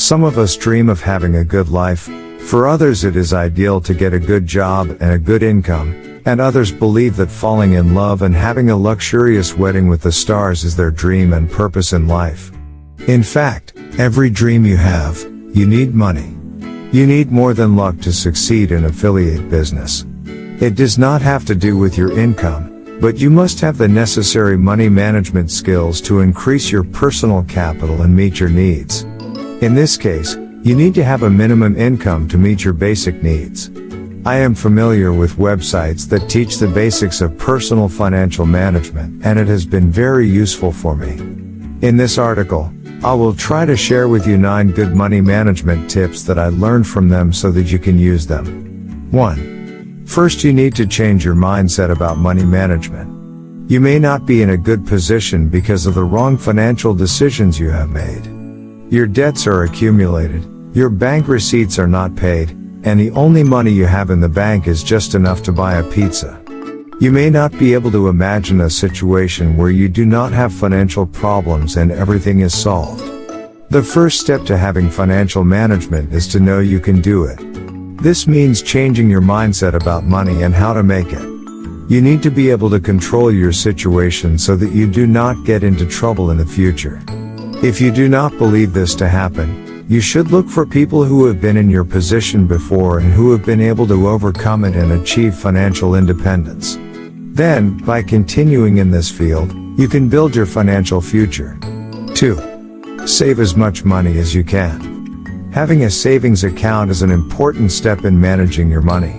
Some of us dream of having a good life. For others it is ideal to get a good job and a good income, and others believe that falling in love and having a luxurious wedding with the stars is their dream and purpose in life. In fact, every dream you have, you need money. You need more than luck to succeed in affiliate business. It does not have to do with your income, but you must have the necessary money management skills to increase your personal capital and meet your needs. In this case, you need to have a minimum income to meet your basic needs. I am familiar with websites that teach the basics of personal financial management, and it has been very useful for me. In this article, I will try to share with you 9 good money management tips that I learned from them so that you can use them. 1. First, you need to change your mindset about money management. You may not be in a good position because of the wrong financial decisions you have made. Your debts are accumulated, your bank receipts are not paid, and the only money you have in the bank is just enough to buy a pizza. You may not be able to imagine a situation where you do not have financial problems and everything is solved. The first step to having financial management is to know you can do it. This means changing your mindset about money and how to make it. You need to be able to control your situation so that you do not get into trouble in the future. If you do not believe this to happen, you should look for people who have been in your position before and who have been able to overcome it and achieve financial independence. Then, by continuing in this field, you can build your financial future. 2. Save as much money as you can. Having a savings account is an important step in managing your money.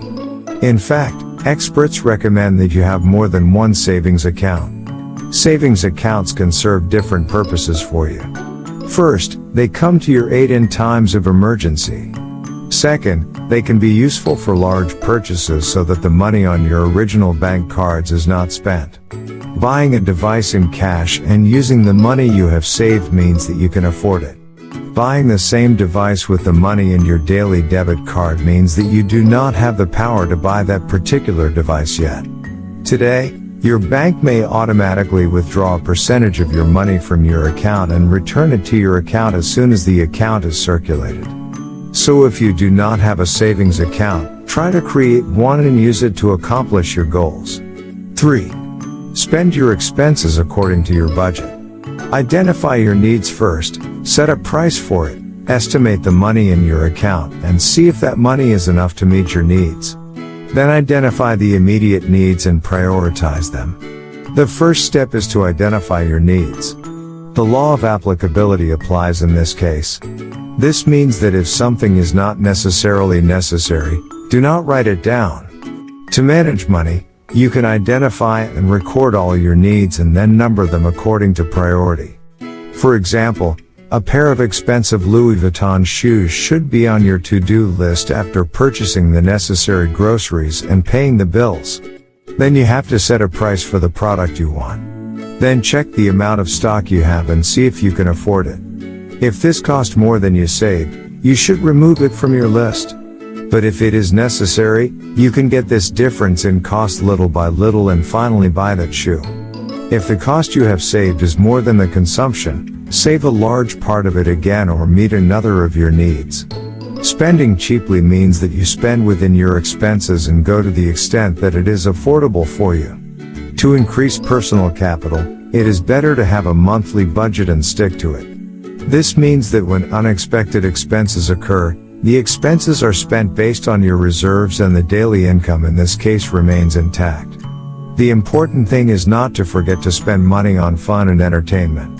In fact, experts recommend that you have more than one savings account. Savings accounts can serve different purposes for you. First, they come to your aid in times of emergency. Second, they can be useful for large purchases so that the money on your original bank cards is not spent. Buying a device in cash and using the money you have saved means that you can afford it. Buying the same device with the money in your daily debit card means that you do not have the power to buy that particular device yet. Today, your bank may automatically withdraw a percentage of your money from your account and return it to your account as soon as the account is circulated. So if you do not have a savings account, try to create one and use it to accomplish your goals. 3. Spend your expenses according to your budget. Identify your needs first, set a price for it, estimate the money in your account, and see if that money is enough to meet your needs. Then identify the immediate needs and prioritize them. The first step is to identify your needs. The law of applicability applies in this case. This means that if something is not necessarily necessary, do not write it down. To manage money, you can identify and record all your needs and then number them according to priority. For example, a pair of expensive Louis Vuitton shoes should be on your to-do list after purchasing the necessary groceries and paying the bills. Then you have to set a price for the product you want. Then check the amount of stock you have and see if you can afford it. If this cost more than you saved, you should remove it from your list. But if it is necessary, you can get this difference in cost little by little and finally buy that shoe. If the cost you have saved is more than the consumption, save a large part of it again or meet another of your needs. Spending cheaply means that you spend within your expenses and go to the extent that it is affordable for you. To increase personal capital, it is better to have a monthly budget and stick to it. This means that when unexpected expenses occur, the expenses are spent based on your reserves and the daily income in this case remains intact. The important thing is not to forget to spend money on fun and entertainment.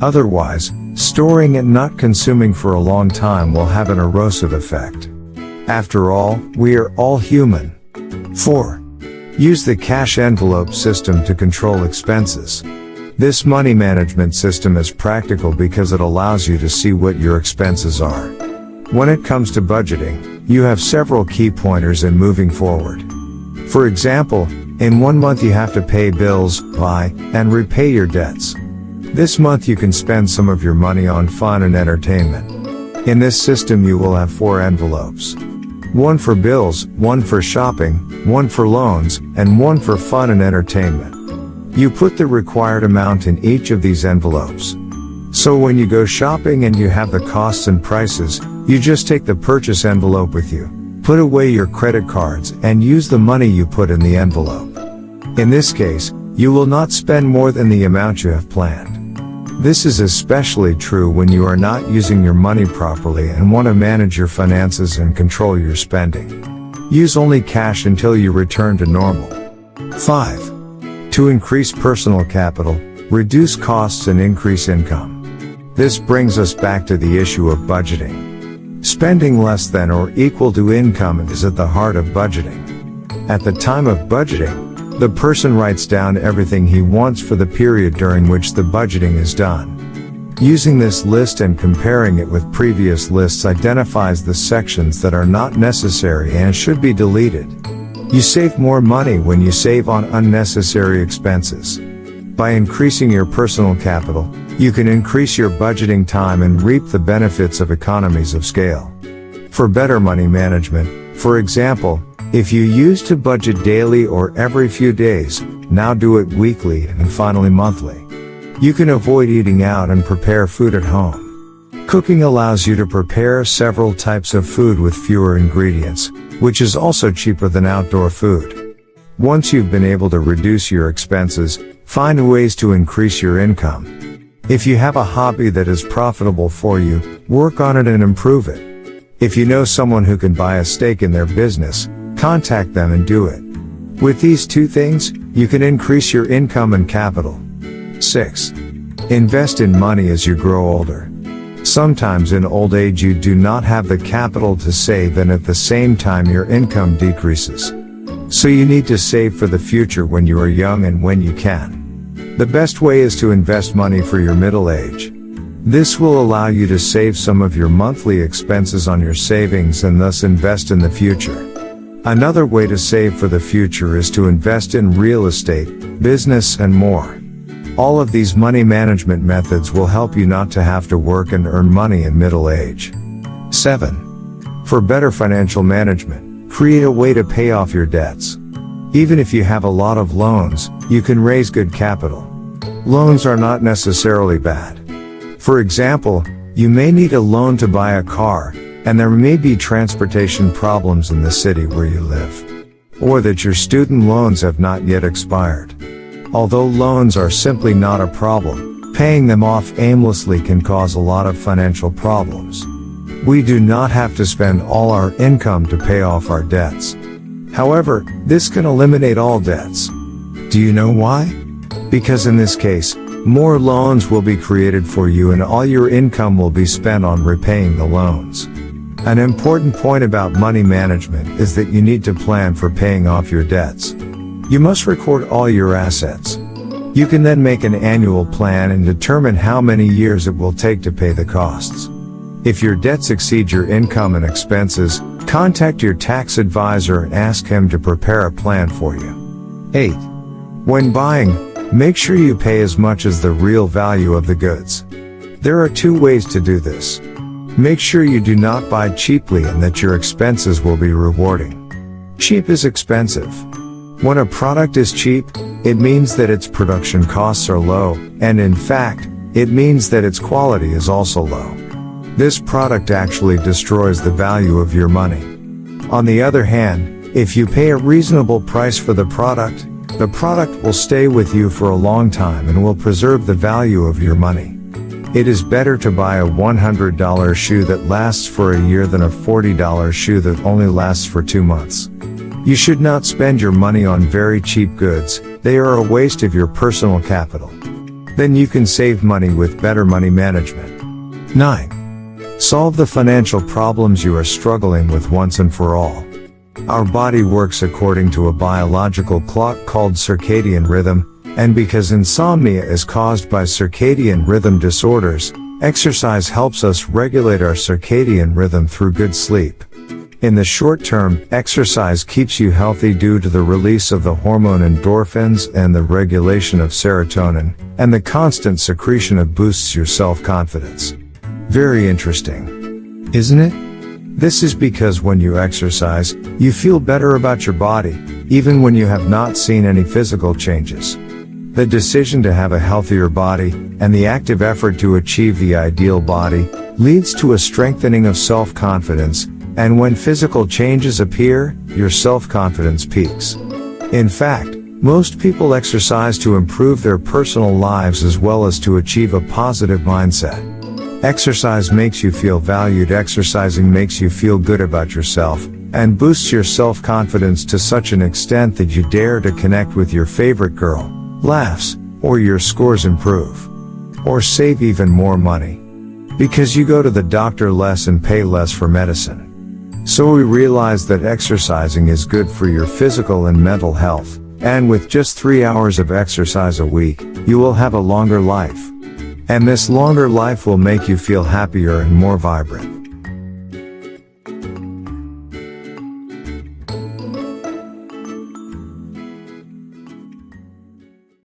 Otherwise, storing and not consuming for a long time will have an erosive effect. After all, we are all human. 4. Use the cash envelope system to control expenses. This money management system is practical because it allows you to see what your expenses are. When it comes to budgeting, you have several key pointers in moving forward. For example, in one month you have to pay bills, buy, and repay your debts. This month you can spend some of your money on fun and entertainment. In this system you will have 4 envelopes. One for bills, one for shopping, one for loans, and one for fun and entertainment. You put the required amount in each of these envelopes. So when you go shopping and you have the costs and prices, you just take the purchase envelope with you, put away your credit cards, and use the money you put in the envelope. In this case, you will not spend more than the amount you have planned. This is especially true when you are not using your money properly and want to manage your finances and control your spending. Use only cash until you return to normal. 5. To increase personal capital, reduce costs and increase income. This brings us back to the issue of budgeting. Spending less than or equal to income is at the heart of budgeting. At the time of budgeting, the person writes down everything he wants for the period during which the budgeting is done. Using this list and comparing it with previous lists identifies the sections that are not necessary and should be deleted. You save more money when you save on unnecessary expenses. By increasing your personal capital, you can increase your budgeting time and reap the benefits of economies of scale. For better money management, for example, if you used to budget daily or every few days, now do it weekly and finally monthly. You can avoid eating out and prepare food at home. Cooking allows you to prepare several types of food with fewer ingredients, which is also cheaper than outdoor food. Once you've been able to reduce your expenses, find ways to increase your income. If you have a hobby that is profitable for you, work on it and improve it. If you know someone who can buy a stake in their business, contact them and do it. With these two things, you can increase your income and capital. 6. Invest in money as you grow older. Sometimes in old age you do not have the capital to save and at the same time your income decreases. So you need to save for the future when you are young and when you can. The best way is to invest money for your middle age. This will allow you to save some of your monthly expenses on your savings and thus invest in the future. Another way to save for the future is to invest in real estate, business, and more. All of these money management methods will help you not to have to work and earn money in middle age. 7. For better financial management, create a way to pay off your debts. Even if you have a lot of loans, you can raise good capital. Loans are not necessarily bad. For example, you may need a loan to buy a car, and there may be transportation problems in the city where you live. Or that your student loans have not yet expired. Although loans are simply not a problem, paying them off aimlessly can cause a lot of financial problems. We do not have to spend all our income to pay off our debts. However, this can eliminate all debts. Do you know why? Because in this case, more loans will be created for you and all your income will be spent on repaying the loans. An important point about money management is that you need to plan for paying off your debts. You must record all your assets. You can then make an annual plan and determine how many years it will take to pay the costs. If your debts exceed your income and expenses, contact your tax advisor and ask him to prepare a plan for you. 8. When buying, make sure you pay as much as the real value of the goods. There are two ways to do this. Make sure you do not buy cheaply and that your expenses will be rewarding. Cheap is expensive. When a product is cheap, it means that its production costs are low, and in fact, it means that its quality is also low. This product actually destroys the value of your money. On the other hand, if you pay a reasonable price for the product will stay with you for a long time and will preserve the value of your money. It is better to buy a $100 shoe that lasts for a year than a $40 shoe that only lasts for 2 months. You should not spend your money on very cheap goods, they are a waste of your personal capital. Then you can save money with better money management. 9. Solve the financial problems you are struggling with once and for all. Our body works according to a biological clock called circadian rhythm, and because insomnia is caused by circadian rhythm disorders, exercise helps us regulate our circadian rhythm through good sleep. In the short term, exercise keeps you healthy due to the release of the hormone endorphins and the regulation of serotonin, and the constant secretion of boosts your self-confidence. Very interesting, isn't it? This is because when you exercise, you feel better about your body, even when you have not seen any physical changes. The decision to have a healthier body, and the active effort to achieve the ideal body, leads to a strengthening of self-confidence, and when physical changes appear, your self-confidence peaks. In fact, most people exercise to improve their personal lives as well as to achieve a positive mindset. Exercise makes you feel valued. Exercising makes you feel good about yourself, and boosts your self-confidence to such an extent that you dare to connect with your favorite girl, laughs, or your scores improve. Or save even more money. Because you go to the doctor less and pay less for medicine. So we realize that exercising is good for your physical and mental health, and with just 3 hours of exercise a week, you will have a longer life. And this longer life will make you feel happier and more vibrant.